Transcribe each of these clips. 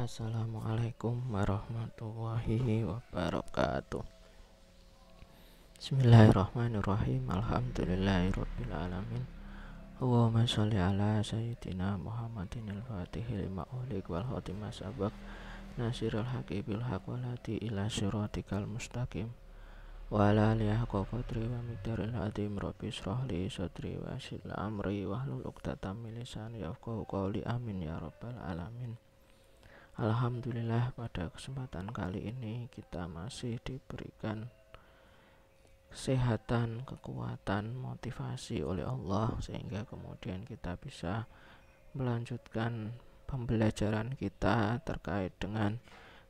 Assalamualaikum warahmatullahi wabarakatuh. Bismillahirrahmanirrahim. Alhamdulillahirabbil alamin. Allahumma sholli ala sayyidina Muhammadin al-Fatihil lima ughliq wal khatimah sabaq nasirul haqqi bil haqq wal hadi ila siratikal mustaqim wa ala alihi haqqa qadri wa miqdaril azim. Rabbi shrah li sadri wa yassir li amri wahlul 'uqdatam min lisani yafqahu qawli. Amin ya rabbal alamin. Alhamdulillah, pada kesempatan kali ini kita masih diberikan kesehatan, kekuatan, motivasi oleh Allah sehingga kemudian kita bisa melanjutkan pembelajaran kita terkait dengan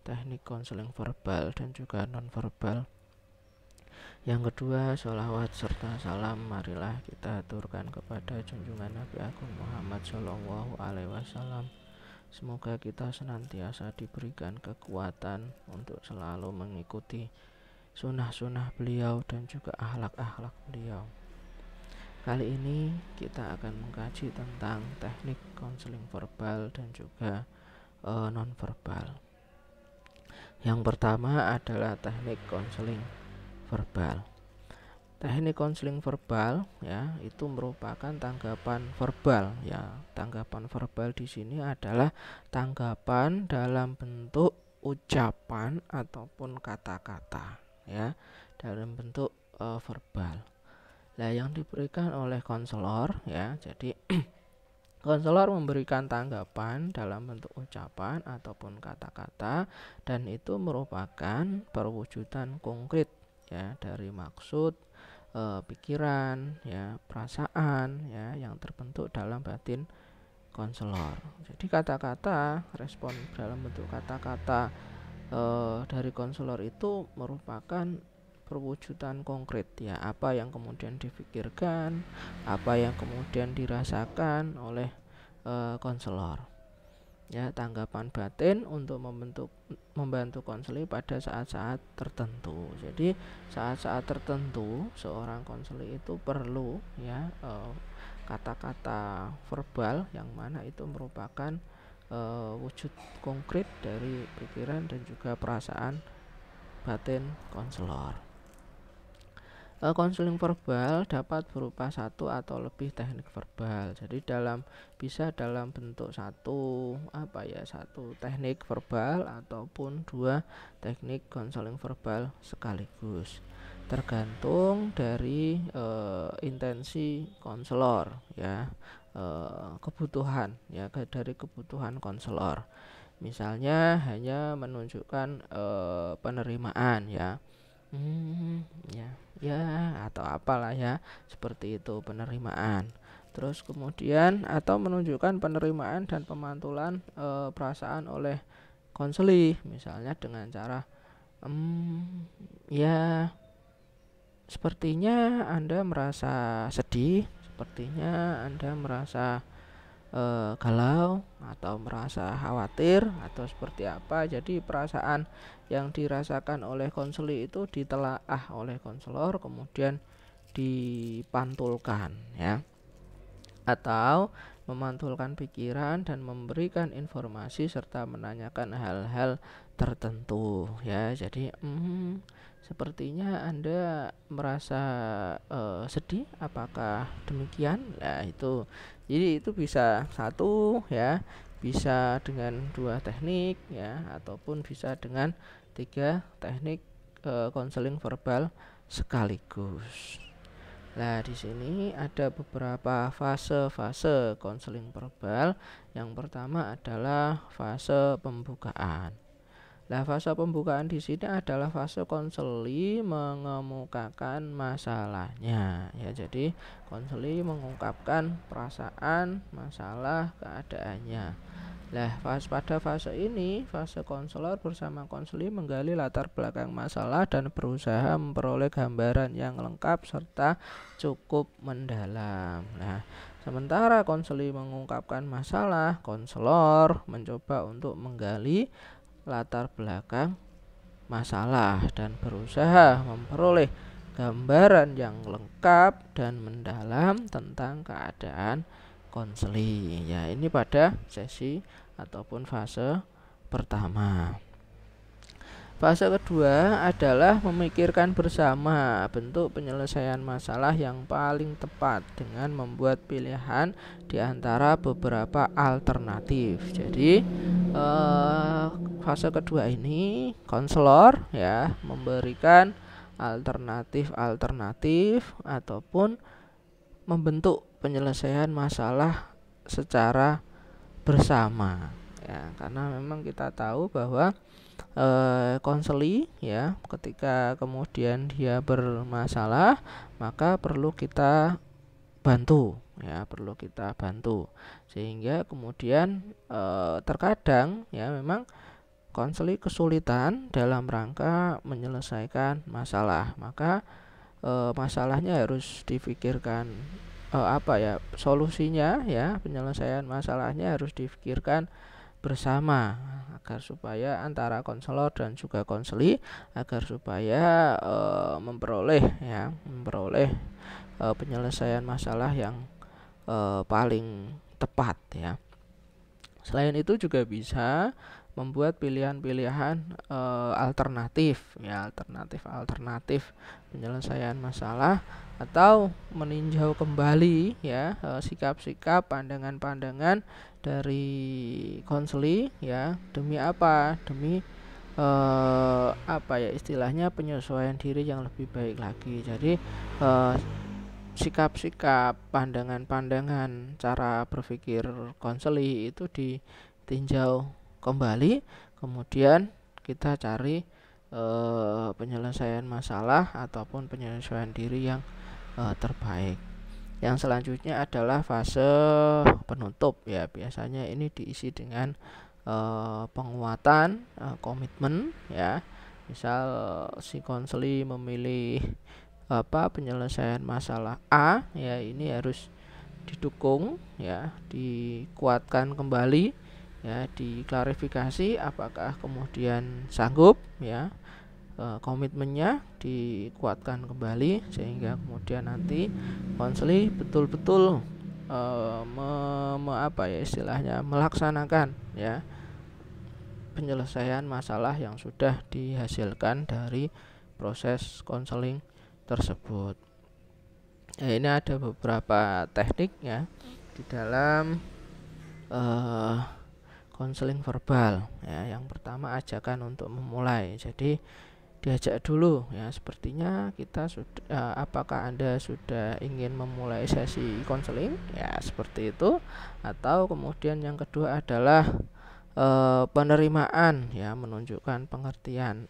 teknik konseling verbal dan juga non-verbal. Yang kedua, sholawat serta salam marilah kita aturkan kepada junjungan Nabi Agung Muhammad Shallallahu Alaihi Wasallam. Semoga kita senantiasa diberikan kekuatan untuk selalu mengikuti sunnah-sunnah beliau dan juga akhlak-akhlak beliau. Kali ini kita akan mengkaji tentang teknik konseling verbal dan juga non-verbal. Yang pertama adalah teknik konseling verbal. Teknik konseling verbal ya itu merupakan tanggapan verbal ya. Tanggapan verbal di sini adalah tanggapan dalam bentuk ucapan ataupun kata-kata ya, dalam bentuk verbal. Nah, yang diberikan oleh konselor ya. Jadi konselor memberikan tanggapan dalam bentuk ucapan ataupun kata-kata dan itu merupakan perwujudan konkret ya dari maksud, pikiran ya, perasaan ya yang terbentuk dalam batin konselor. Jadi kata-kata, respon dalam bentuk kata-kata dari konselor itu merupakan perwujudan konkret ya, apa yang kemudian difikirkan, apa yang kemudian dirasakan oleh konselor. Ya, tanggapan batin untuk membantu konseling pada saat-saat tertentu. Jadi saat-saat tertentu seorang konseling itu perlu ya kata-kata verbal yang mana itu merupakan wujud konkret dari pikiran dan juga perasaan batin konselor. Konseling verbal dapat berupa satu atau lebih teknik verbal. Jadi bisa dalam bentuk satu teknik verbal ataupun dua teknik konseling verbal sekaligus. Tergantung dari intensi konselor ya, kebutuhan ya, dari kebutuhan konselor. Misalnya hanya menunjukkan penerimaan ya. Atau apalah ya, seperti itu penerimaan. Terus kemudian atau menunjukkan penerimaan dan pemantulan perasaan oleh konseli, misalnya dengan cara sepertinya Anda merasa sedih, sepertinya Anda merasa galau atau merasa khawatir atau seperti apa. Jadi perasaan yang dirasakan oleh konseli itu ditelaah oleh konselor kemudian dipantulkan ya, atau memantulkan pikiran dan memberikan informasi serta menanyakan hal-hal tertentu ya. Jadi sepertinya Anda merasa sedih, apakah demikian? Nah itu, jadi itu bisa satu ya, bisa dengan dua teknik ya, ataupun bisa dengan tiga teknik konseling verbal sekaligus. Nah, di sini ada beberapa fase-fase konseling verbal. Yang pertama adalah fase pembukaan. Nah, fase pembukaan di sini adalah fase konseli mengemukakan masalahnya ya. Jadi konseli mengungkapkan perasaan, masalah, keadaannya. Nah, pada fase ini, fase konselor bersama konseli menggali latar belakang masalah dan berusaha memperoleh gambaran yang lengkap serta cukup mendalam. Nah, sementara konseli mengungkapkan masalah, konselor mencoba untuk menggali latar belakang masalah dan berusaha memperoleh gambaran yang lengkap dan mendalam tentang keadaan konseli ya. Ini pada sesi ataupun fase pertama. Fase kedua adalah memikirkan bersama bentuk penyelesaian masalah yang paling tepat dengan membuat pilihan di antara beberapa alternatif. Jadi fase kedua ini konselor ya memberikan alternatif ataupun membentuk penyelesaian masalah secara bersama ya, karena memang kita tahu bahwa konseli ya ketika kemudian dia bermasalah maka perlu kita bantu ya, perlu kita bantu sehingga kemudian terkadang ya memang konseli kesulitan dalam rangka menyelesaikan masalah, maka masalahnya harus dipikirkan solusinya ya, penyelesaian masalahnya harus dipikirkan bersama agar supaya antara konselor dan juga konseli agar supaya memperoleh penyelesaian masalah yang paling tepat ya. Selain itu juga bisa membuat pilihan-pilihan alternatif penyelesaian masalah atau meninjau kembali ya sikap-sikap, pandangan-pandangan dari konseli ya, demi apa? Demi istilahnya penyesuaian diri yang lebih baik lagi. Jadi sikap-sikap, pandangan-pandangan, cara berpikir konseli itu ditinjau kembali, kemudian kita cari penyelesaian masalah ataupun penyesuaian diri yang terbaik. Yang selanjutnya adalah fase penutup ya, biasanya ini diisi dengan penguatan komitmen ya. Misal si konseli memilih penyelesaian masalah A ya, ini harus didukung ya, dikuatkan kembali ya, diklarifikasi apakah kemudian sanggup ya, komitmennya dikuatkan kembali sehingga kemudian nanti konseli betul-betul melaksanakan ya penyelesaian masalah yang sudah dihasilkan dari proses konseling tersebut. Nah, ini ada beberapa teknik ya di dalam konseling verbal ya. Yang pertama, ajakan untuk memulai. Jadi diajak dulu ya, sepertinya kita sudah apakah Anda sudah ingin memulai sesi konseling ya, seperti itu. Atau kemudian yang kedua adalah penerimaan ya, menunjukkan pengertian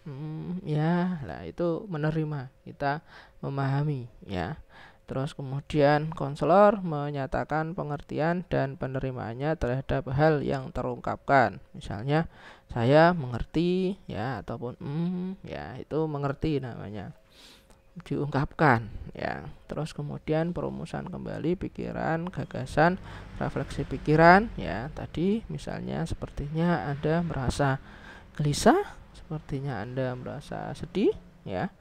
itu menerima, kita memahami ya. Terus kemudian konselor menyatakan pengertian dan penerimaannya terhadap hal yang terungkapkan. Misalnya saya mengerti ya, ataupun ya, itu mengerti namanya, diungkapkan ya. Terus kemudian perumusan kembali pikiran, gagasan, refleksi pikiran ya. Tadi misalnya sepertinya Anda merasa gelisah, sepertinya Anda merasa sedih ya.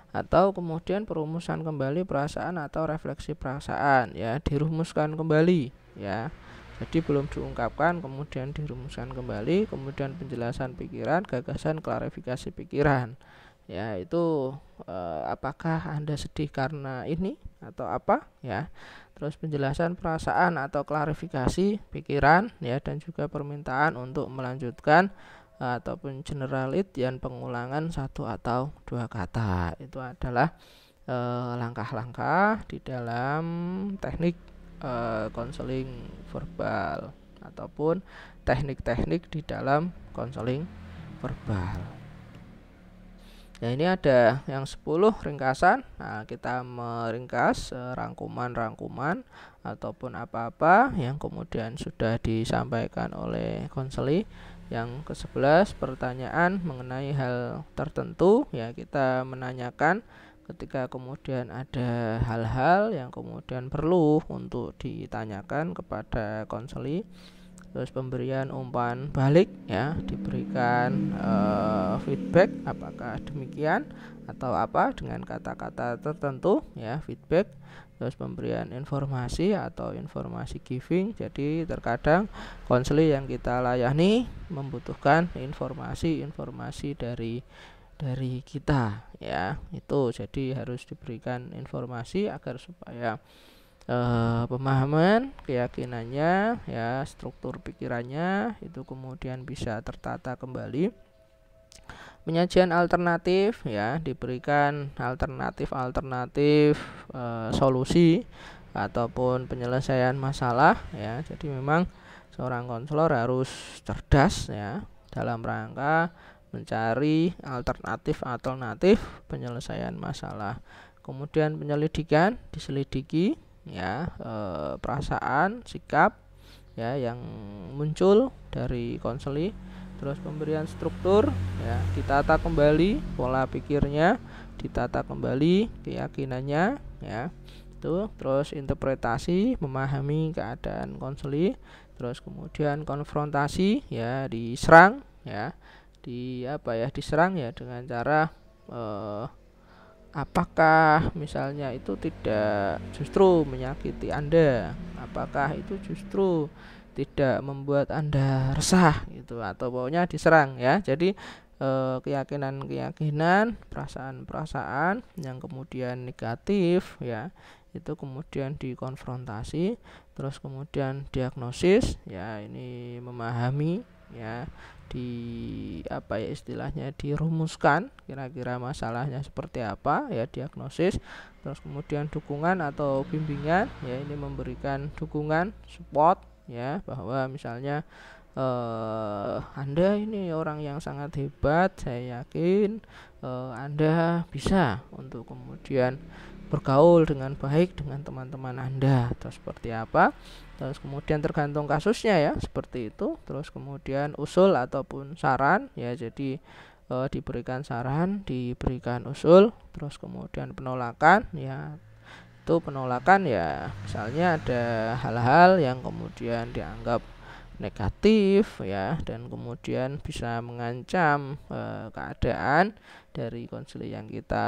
Atau kemudian perumusan kembali perasaan atau refleksi perasaan ya, dirumuskan kembali ya. Jadi belum diungkapkan, kemudian dirumuskan kembali, kemudian penjelasan pikiran, gagasan, klarifikasi pikiran ya. Itu apakah Anda sedih karena ini atau apa ya. Terus penjelasan perasaan atau klarifikasi pikiran ya, dan juga permintaan untuk melanjutkan ataupun generalit yang pengulangan satu atau dua kata. Itu adalah langkah-langkah di dalam teknik konseling verbal ataupun teknik-teknik di dalam konseling verbal. Nah, ini ada yang 10 ringkasan. Nah, kita meringkas rangkuman-rangkuman ataupun apa-apa yang kemudian sudah disampaikan oleh konseli. Yang ke-11, pertanyaan mengenai hal tertentu ya, kita menanyakan ketika kemudian ada hal-hal yang kemudian perlu untuk ditanyakan kepada konseli. terus pemberian umpan balik ya, diberikan feedback apakah demikian atau apa dengan kata-kata tertentu ya, feedback. Terus pemberian informasi atau informasi giving. Jadi terkadang konseling yang kita layani membutuhkan informasi dari kita ya, itu jadi harus diberikan informasi agar supaya pemahaman, keyakinannya ya, struktur pikirannya itu kemudian bisa tertata kembali. Penyajian alternatif ya, diberikan alternatif solusi ataupun penyelesaian masalah ya. Jadi memang seorang konselor harus cerdas ya dalam rangka mencari alternatif penyelesaian masalah. Kemudian penyelidikan, diselidiki ya, perasaan, sikap ya yang muncul dari konseling. Terus pemberian struktur ya, ditata kembali pola pikirnya, ditata kembali keyakinannya ya. Itu terus interpretasi, memahami keadaan konseling. Terus kemudian konfrontasi ya, diserang ya, diserang ya dengan cara apakah misalnya itu tidak justru menyakiti Anda, apakah itu justru tidak membuat Anda resah gitu, atau pokoknya diserang ya. Jadi keyakinan-keyakinan, perasaan-perasaan yang kemudian negatif ya, itu kemudian dikonfrontasi. Terus kemudian diagnosis ya, ini memahami ya, istilahnya dirumuskan kira-kira masalahnya seperti apa ya, diagnosis. Terus kemudian dukungan atau bimbingan ya, ini memberikan dukungan, support ya, bahwa misalnya Anda ini orang yang sangat hebat, saya yakin Anda bisa untuk kemudian bergaul dengan baik dengan teman-teman Anda atau seperti apa. Terus kemudian tergantung kasusnya ya, seperti itu. Terus kemudian usul ataupun saran ya, jadi diberikan saran, diberikan usul. Terus kemudian penolakan ya, itu penolakan ya, misalnya ada hal-hal yang kemudian dianggap negatif ya, dan kemudian bisa mengancam keadaan dari konseling yang kita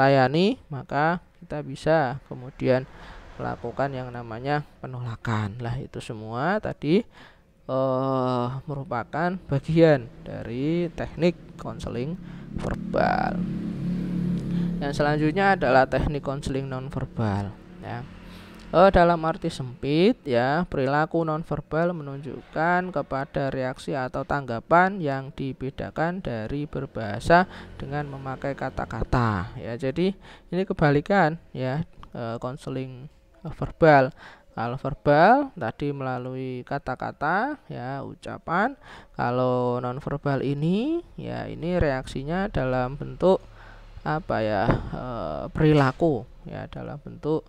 layani, maka kita bisa kemudian melakukan yang namanya penolakan. Lah itu semua tadi merupakan bagian dari teknik konseling verbal. Yang selanjutnya adalah teknik konseling nonverbal ya. Dalam arti sempit ya, perilaku nonverbal menunjukkan kepada reaksi atau tanggapan yang dibedakan dari berbahasa dengan memakai kata-kata ya. Jadi ini kebalikan ya, konseling verbal. Kalau verbal tadi melalui kata-kata ya, ucapan. Kalau nonverbal ini ya, ini reaksinya dalam bentuk perilaku ya, dalam bentuk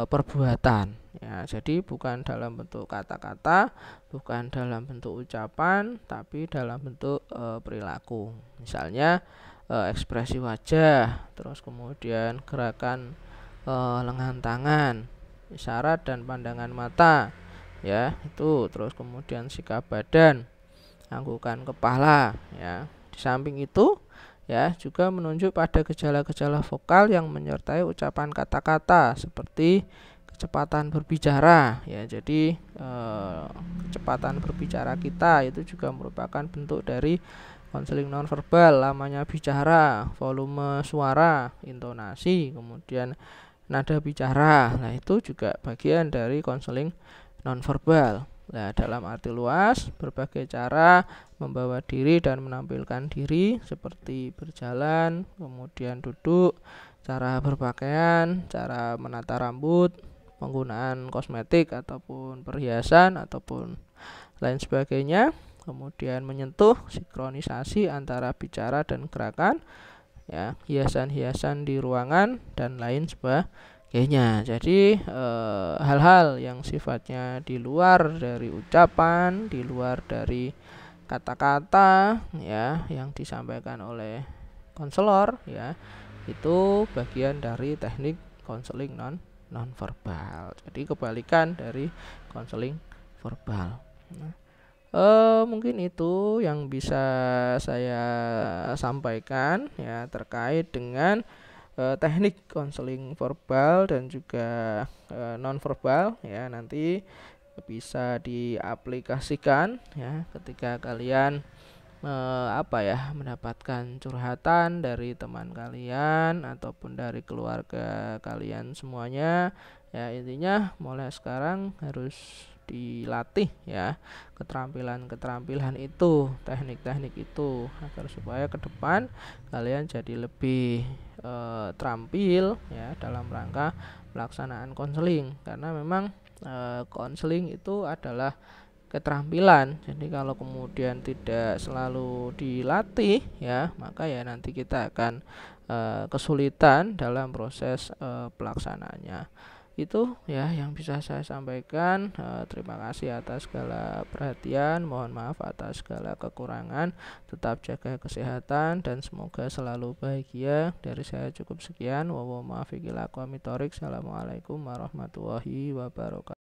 perbuatan ya. Jadi bukan dalam bentuk kata-kata, bukan dalam bentuk ucapan, tapi dalam bentuk perilaku. Misalnya ekspresi wajah, terus kemudian gerakan lengan tangan, isyarat dan pandangan mata ya, itu. Terus kemudian sikap badan, anggukan kepala ya. Di samping itu ya, juga menunjuk pada gejala-gejala vokal yang menyertai ucapan kata-kata seperti kecepatan berbicara ya. Jadi kecepatan berbicara kita itu juga merupakan bentuk dari konseling nonverbal. Lamanya bicara, volume suara, intonasi, kemudian nada bicara. Nah, itu juga bagian dari konseling nonverbal. Nah, dalam arti luas, berbagai cara membawa diri dan menampilkan diri seperti berjalan, kemudian duduk, cara berpakaian, cara menata rambut, penggunaan kosmetik ataupun perhiasan ataupun lain sebagainya. Kemudian menyentuh, sinkronisasi antara bicara dan gerakan ya, hiasan-hiasan di ruangan dan lain sebagainya. Jadi hal-hal yang sifatnya di luar dari ucapan, di luar dari kata-kata ya, yang disampaikan oleh konselor ya, itu bagian dari teknik konseling nonverbal. Jadi kebalikan dari konseling verbal. Nah, mungkin itu yang bisa saya sampaikan ya terkait dengan teknik konseling verbal dan juga non verbal ya. Nanti bisa diaplikasikan ya ketika kalian mendapatkan curhatan dari teman kalian ataupun dari keluarga kalian semuanya ya. Intinya mulai sekarang harus dilatih ya keterampilan-keterampilan itu, teknik-teknik itu, agar supaya ke depan kalian jadi lebih terampil ya dalam rangka pelaksanaan konseling. Karena memang konseling itu adalah keterampilan. Jadi kalau kemudian tidak selalu dilatih ya, maka ya nanti kita akan kesulitan dalam proses pelaksanaannya. Itu ya yang bisa saya sampaikan. Terima kasih atas segala perhatian. Mohon maaf atas segala kekurangan. Tetap jaga kesehatan dan semoga selalu bahagia. Dari saya cukup sekian. Assalamualaikum warahmatullahi wabarakatuh.